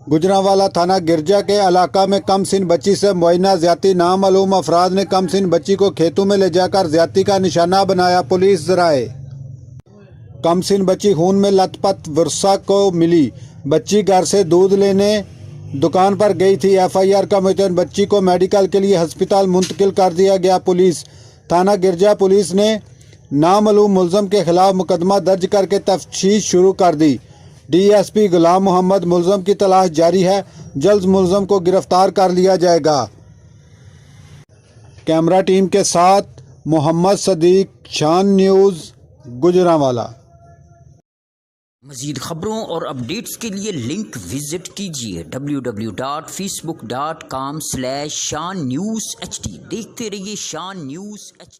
गुजरांवाला थाना गिरजा के इलाका में कमसिन बच्ची से मुआयना ज्यादती नामालूम अफराद ने कमसिन बच्ची को खेतों में ले जाकर ज्यादती का निशाना बनाया। पुलिस जराए कमसिन बच्ची खून में लथपथ वर्षा को मिली। बच्ची घर से दूध लेने दुकान पर गई थी। एफआईआर का मुतयन बच्ची को मेडिकल के लिए अस्पताल मुंतकिल कर दिया गया। पुलिस थाना गिरजा पुलिस ने नामालूम मुलजम के खिलाफ मुकदमा दर्ज करके तफ्तीश शुरू कर दी। डीएसपी गुलाम मोहम्मद मुलजम की तलाश जारी है। जल्द मुलजम को गिरफ्तार कर लिया जाएगा। कैमरा टीम के साथ मोहम्मद सदीक, शान न्यूज़, गुजरांवाला। मज़ीद खबरों और अपडेट्स के लिए लिंक विजिट कीजिए www.facebook.com/shan news hd। देखते रहिए शान न्यूज़ HD।